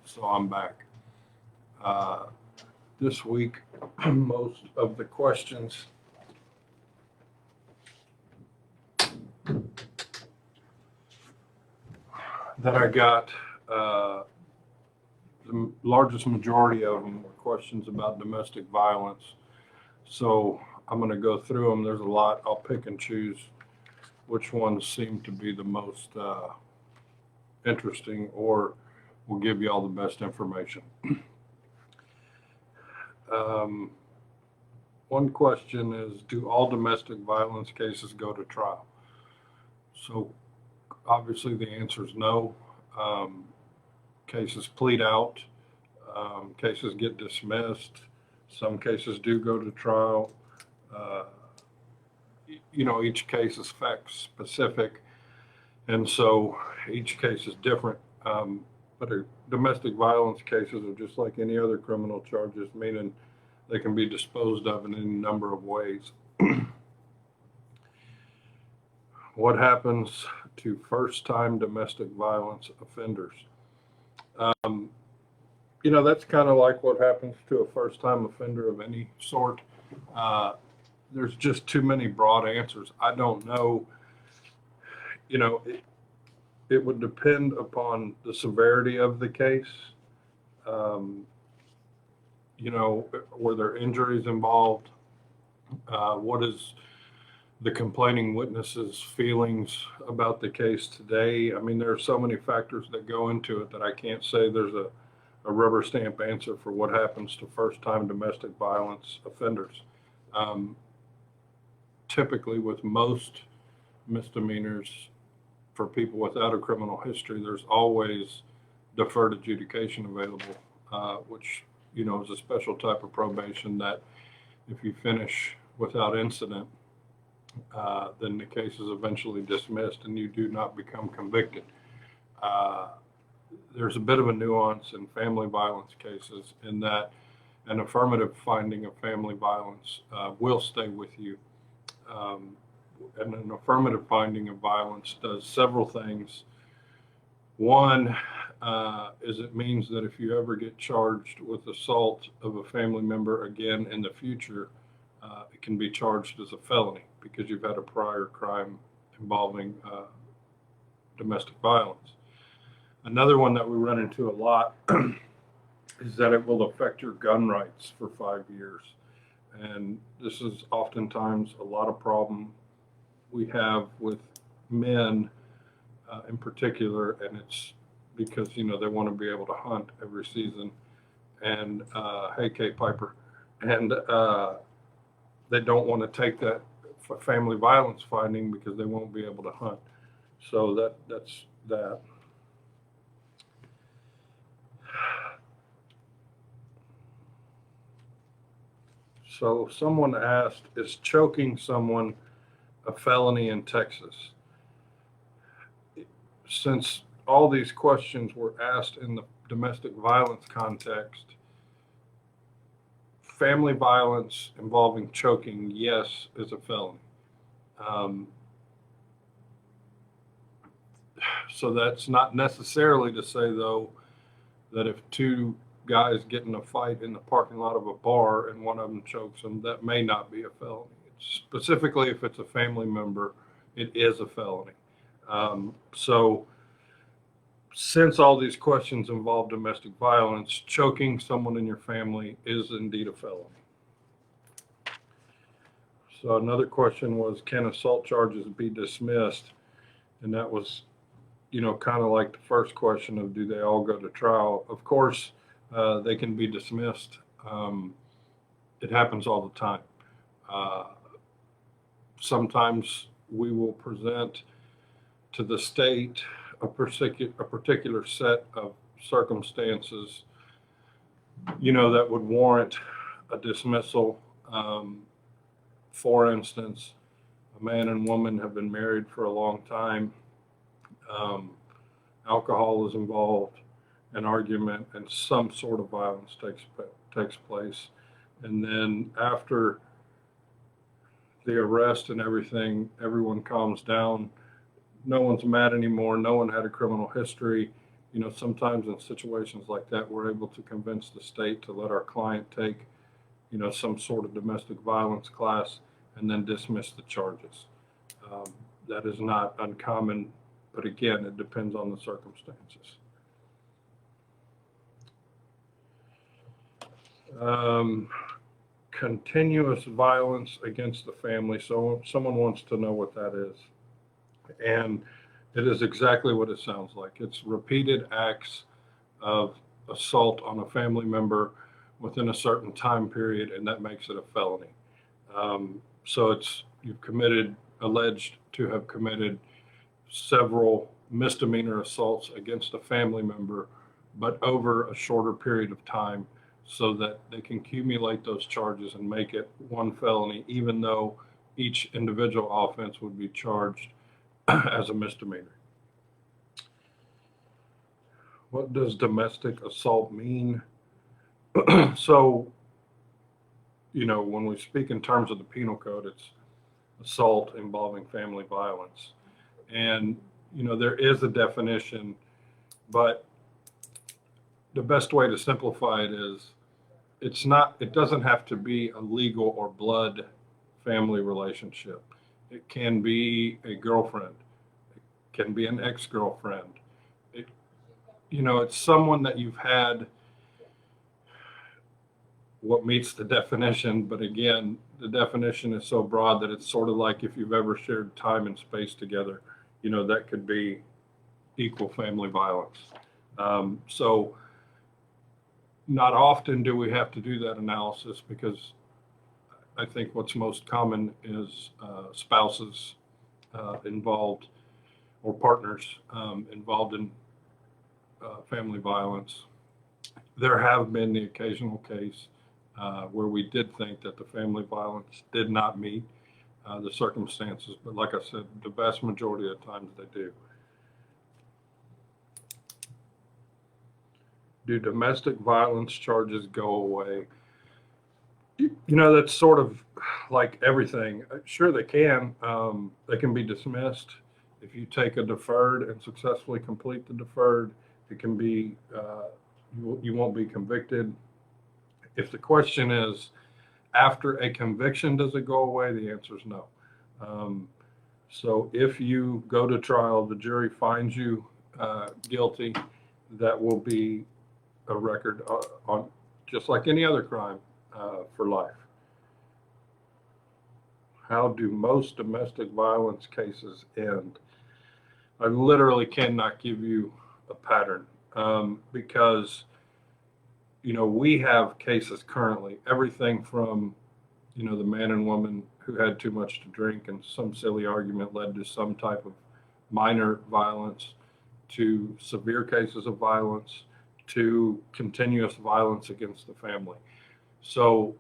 So I'm back. This week, most of the questions that I got, the largest majority of them were questions about domestic violence. So I'm going to go through them. There's a lot. I'll pick and choose which ones seem to be the most interesting or will give you all the best information. One question is, do all domestic violence cases go to trial? So obviously the answer is no. Cases plead out. Cases get dismissed. Some cases do go to trial. Each case is fact specific, and so each case is different. But domestic violence cases are just like any other criminal charges, meaning they can be disposed of in any number of ways. What happens to first-time domestic violence offenders? That's kind of like what happens to a first-time offender of any sort. There's just too many broad answers. I don't know. It would depend upon the severity of the case. Were there injuries involved? What is the complaining witness's feelings about the case today? I mean, there are so many factors that go into it that I can't say there's a rubber stamp answer for what happens to first-time domestic violence offenders. Typically, with most misdemeanors for people without a criminal history, there's always deferred adjudication available, which is a special type of probation that if you finish without incident, then the case is eventually dismissed and you do not become convicted. There's a bit of a nuance in family violence cases in that an affirmative finding of family violence will stay with you. And an affirmative finding of violence does several things. One is it means that if you ever get charged with assault of a family member again in the future, it can be charged as a felony because you've had a prior crime involving domestic violence. Another one that we run into a lot is that it will affect your gun rights for 5 years. And this is oftentimes a lot of problem we have with men in particular, and it's because, they want to be able to hunt every season. And, hey, Kate Piper, and they don't want to take that family violence finding because they won't be able to hunt. So that's that. So someone asked, is choking someone a felony in Texas? Since all these questions were asked in the domestic violence context, family violence involving choking, yes, is a felony. So that's not necessarily to say, though, that if two guys get in a fight in the parking lot of a bar and one of them chokes them, that may not be a felony. Specifically, if it's a family member, it is a felony. So since all these questions involve domestic violence, choking someone in your family is indeed a felony. So another question was, can assault charges be dismissed? And that was, kind of like the first question of, do they all go to trial? Of course, they can be dismissed. It happens all the time. Sometimes we will present to the state a particular set of circumstances, that would warrant a dismissal. For instance, a man and woman have been married for a long time. Alcohol is involved, an argument, and some sort of violence takes place. And then after the arrest and everything, everyone calms down. No one's mad anymore. No one had a criminal history. sometimes in situations like that, we're able to convince the state to let our client take, some sort of domestic violence class and then dismiss the charges. That is not uncommon, but again, it depends on the circumstances. Continuous violence against the family. So someone wants to know what that is. And it is exactly what it sounds like. It's repeated acts of assault on a family member within a certain time period, and that makes it a felony. So you've alleged to have committed several misdemeanor assaults against a family member, but over a shorter period of time, so that they can accumulate those charges and make it one felony, even though each individual offense would be charged as a misdemeanor. What does domestic assault mean? So, when we speak in terms of the penal code, it's assault involving family violence. And, there is a definition, but the best way to simplify it is it doesn't have to be a legal or blood family relationship. It can be a girlfriend. It can be an ex-girlfriend. It's someone that you've had what meets the definition, but again, the definition is so broad that it's sort of like if you've ever shared time and space together, that could be equal family violence. So not often do we have to do that analysis, because I think what's most common is spouses involved, or partners involved in family violence. There have been the occasional case where we did think that the family violence did not meet the circumstances, but like I said, the vast majority of times they do. Do domestic violence charges go away? That's sort of like everything. Sure, they can. They can be dismissed. If you take a deferred and successfully complete the deferred, it can be, you won't be convicted. If the question is, after a conviction, does it go away? The answer is no. So if you go to trial, the jury finds you guilty, that will be a record on just like any other crime for life. How do most domestic violence cases end? I literally cannot give you a pattern because we have cases currently, everything from the man and woman who had too much to drink and some silly argument led to some type of minor violence, to severe cases of violence, to continuous violence against the family. So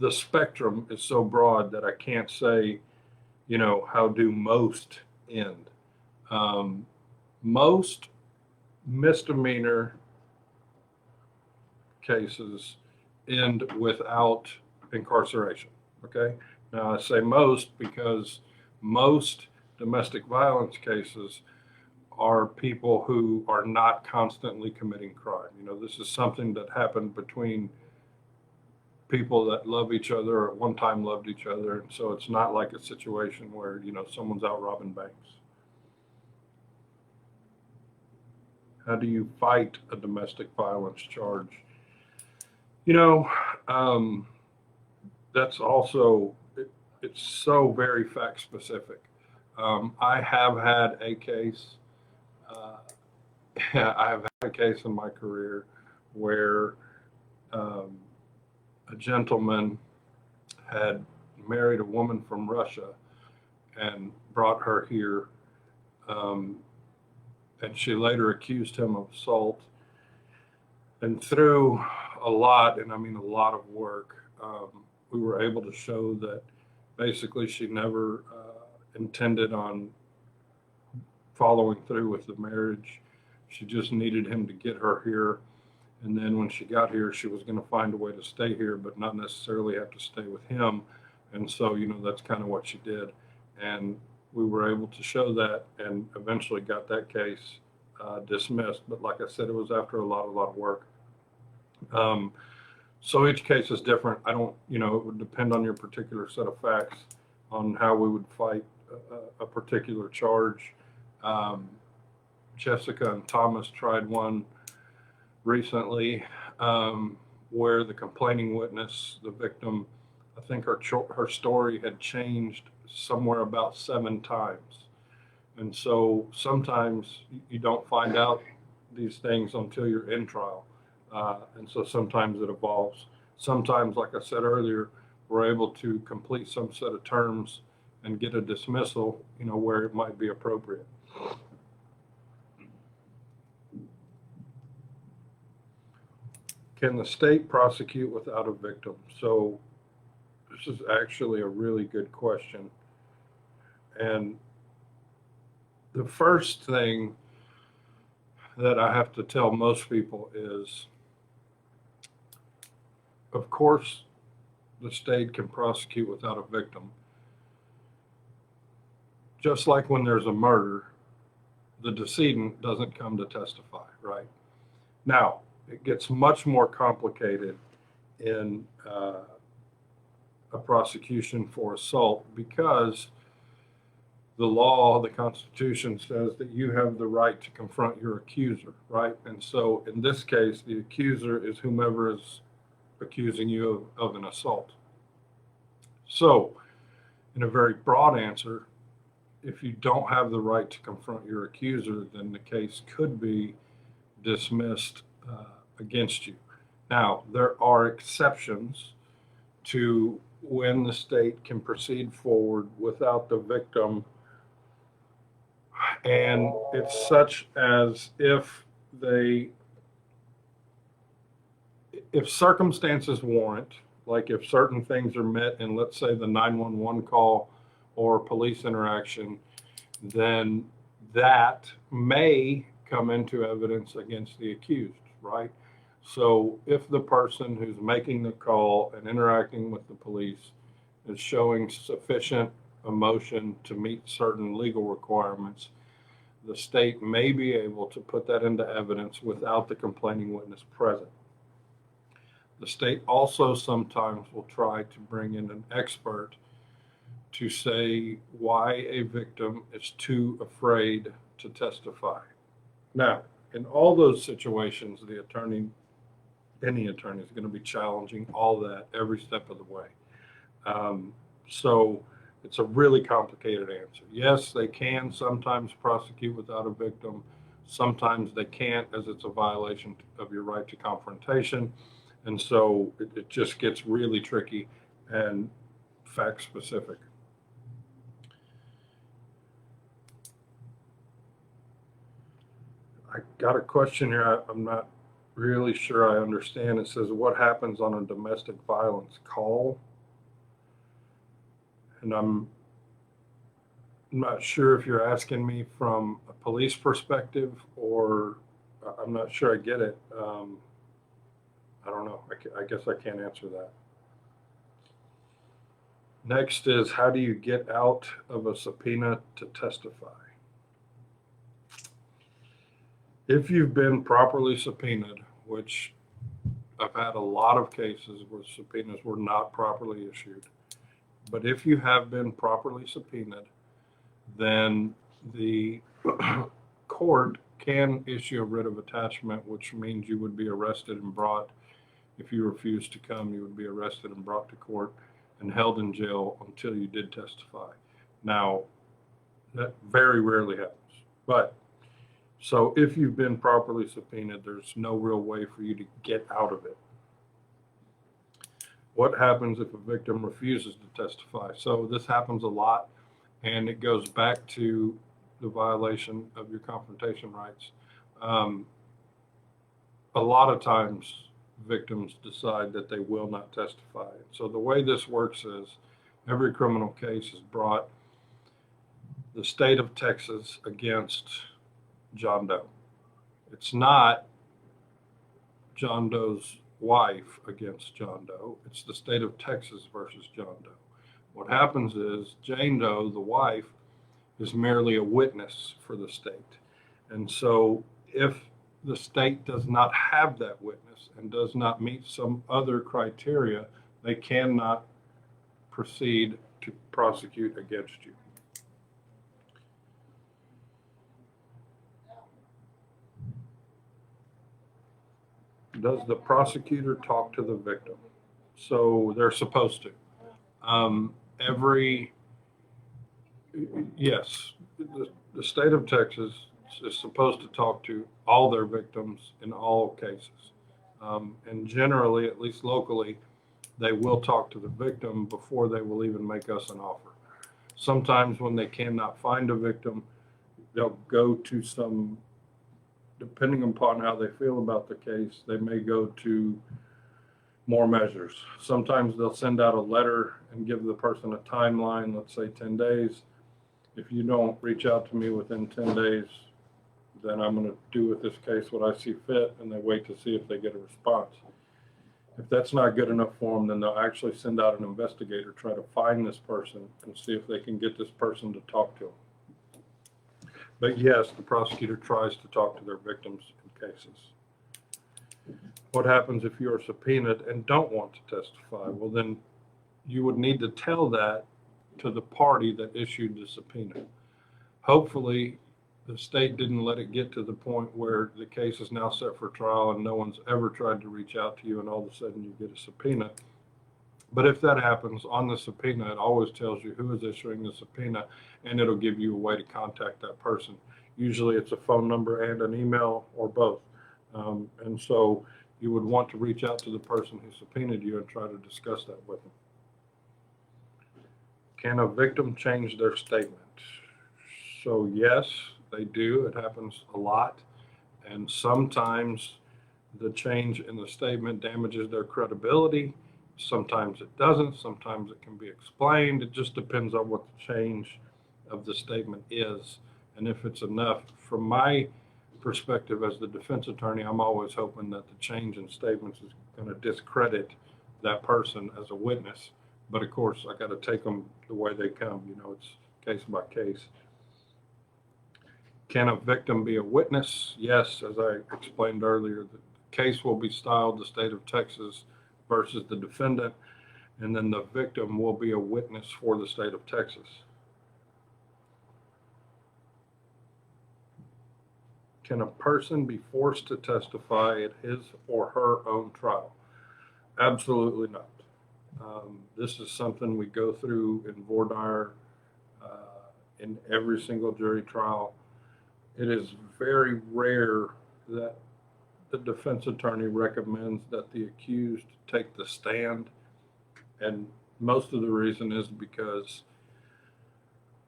the spectrum is so broad that I can't say, how do most end? Most misdemeanor cases end without incarceration. Okay. Now I say most because most domestic violence cases are people who are not constantly committing crime. This is something that happened between people that love each other, or at one time loved each other. And so it's not like a situation where, someone's out robbing banks. How do you fight a domestic violence charge? That's also, it's so very fact specific. I have had a case, I have had a case in my career where a gentleman had married a woman from Russia and brought her here, and she later accused him of assault. And through a lot, and I mean a lot of work, we were able to show that basically she never intended on following through with the marriage. She just needed him to get her here. And then when she got here, she was going to find a way to stay here, but not necessarily have to stay with him. And so, that's kind of what she did. And we were able to show that, and eventually got that case dismissed. But like I said, it was after a lot of work. So each case is different. I don't, it would depend on your particular set of facts on how we would fight a particular charge. Jessica and Thomas tried one recently where the complaining witness, the victim, I think her story had changed somewhere about 7 times. And so sometimes you don't find out these things until you're in trial. And so sometimes it evolves. Sometimes, like I said earlier, we're able to complete some set of terms and get a dismissal, where it might be appropriate. Can the state prosecute without a victim? So this is actually a really good question. And the first thing that I have to tell most people is, of course, the state can prosecute without a victim. Just like when there's a murder, the decedent doesn't come to testify, right? Now, it gets much more complicated in a prosecution for assault because the law, the Constitution says that you have the right to confront your accuser, right? And so in this case, the accuser is whomever is accusing you of an assault. So in a very broad answer, if you don't have the right to confront your accuser, then the case could be dismissed against you. Now, there are exceptions to when the state can proceed forward without the victim, and it's such as if circumstances warrant, like if certain things are met in, let's say, the 911 call or police interaction, then that may come into evidence against the accused, right? So if the person who's making the call and interacting with the police is showing sufficient emotion to meet certain legal requirements, the state may be able to put that into evidence without the complaining witness present. The state also sometimes will try to bring in an expert to say why a victim is too afraid to testify. Now, in all those situations, any attorney is going to be challenging all that every step of the way. So it's a really complicated answer. Yes, they can sometimes prosecute without a victim. Sometimes they can't, as it's a violation of your right to confrontation. And so it just gets really tricky and fact specific. I got a question here. I'm not really sure I understand. It says, what happens on a domestic violence call? And I'm not sure if you're asking me from a police perspective, or I'm not sure I get it. I don't know. I guess I can't answer that. Next is, how do you get out of a subpoena to testify? If you've been properly subpoenaed, which I've had a lot of cases where subpoenas were not properly issued, but if you have been properly subpoenaed, then the court can issue a writ of attachment, which means you would be arrested and brought, if you refuse to come, you would be arrested and brought to court and held in jail until you did testify. Now, that very rarely happens, but so if you've been properly subpoenaed, there's no real way for you to get out of it. What happens if a victim refuses to testify? So this happens a lot, and it goes back to the violation of your confrontation rights. A lot of times victims decide that they will not testify. So the way this works is every criminal case is brought the state of Texas against John Doe. It's not John Doe's wife against John Doe. It's the state of Texas versus John Doe. What happens is Jane Doe, the wife, is merely a witness for the state. And so if the state does not have that witness and does not meet some other criteria, they cannot proceed to prosecute against you. Does the prosecutor talk to the victim? So they're supposed to. Yes, the state of Texas is supposed to talk to all their victims in all cases. And generally, at least locally, they will talk to the victim before they will even make us an offer. Sometimes when they cannot find a victim, they'll go to some, depending upon how they feel about the case, they may go to more measures. Sometimes they'll send out a letter and give the person a timeline, let's say 10 days. If you don't reach out to me within 10 days, then I'm going to do with this case what I see fit, and they wait to see if they get a response. If that's not good enough for them, then they'll actually send out an investigator, try to find this person and see if they can get this person to talk to them. But yes, the prosecutor tries to talk to their victims in cases. What happens if you are subpoenaed and don't want to testify? Well, then you would need to tell that to the party that issued the subpoena. Hopefully, the state didn't let it get to the point where the case is now set for trial and no one's ever tried to reach out to you, and all of a sudden you get a subpoena. But if that happens, on the subpoena, it always tells you who is issuing the subpoena, and it'll give you a way to contact that person. Usually it's a phone number and an email, or both. And so you would want to reach out to the person who subpoenaed you and try to discuss that with them. Can a victim change their statement? So yes, they do. It happens a lot. And sometimes the change in the statement damages their credibility. Sometimes it doesn't. Sometimes it can be explained. It just depends on what the change of the statement is. And if it's enough, from my perspective as the defense attorney, I'm always hoping that the change in statements is going to discredit that person as a witness. But of course, I got to take them the way they come. You know, it's case by case. Can a victim be a witness? Yes, as I explained earlier, the case will be styled the state of Texas versus the defendant, and then the victim will be a witness for the state of Texas. Can a person be forced to testify at his or her own trial? Absolutely not. This is something we go through in voir dire in every single jury trial. It is very rare that the defense attorney recommends that the accused take the stand. And most of the reason is because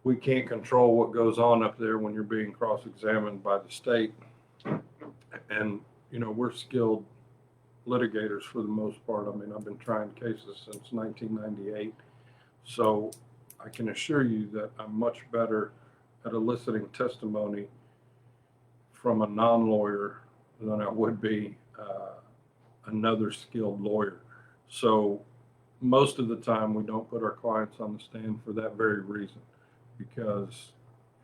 we can't control what goes on up there when you're being cross-examined by the state. And, you know, we're skilled litigators for the most part. I mean, I've been trying cases since 1998. So I can assure you that I'm much better at eliciting testimony from a non-lawyer than I would be another skilled lawyer. So most of the time we don't put our clients on the stand for that very reason, because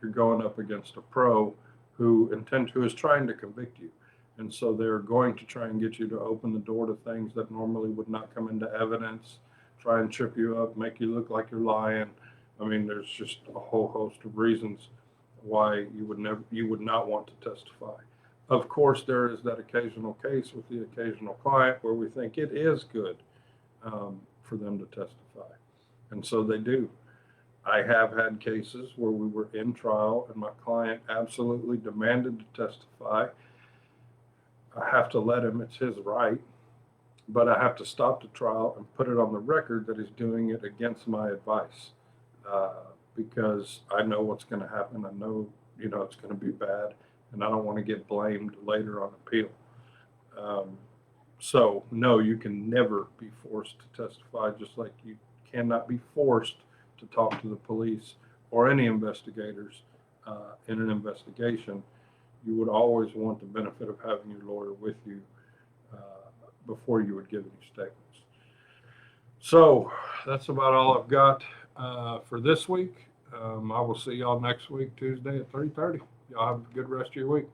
you're going up against a pro who is trying to convict you. And so they're going to try and get you to open the door to things that normally would not come into evidence, try and trip you up, make you look like you're lying. I mean, there's just a whole host of reasons why you would not want to testify. Of course, there is that occasional case with the occasional client where we think it is good for them to testify. And so they do. I have had cases where we were in trial and my client absolutely demanded to testify. I have to let him, it's his right, but I have to stop the trial and put it on the record that he's doing it against my advice, because I know what's going to happen. I know, you know, it's going to be bad, and I don't want to get blamed later on appeal. So no, you can never be forced to testify, just like you cannot be forced to talk to the police or any investigators in an investigation. You would always want the benefit of having your lawyer with you before you would give any statements. So that's about all I've got for this week. I will see y'all next week, Tuesday at 3:30. Y'all have a good rest of your week.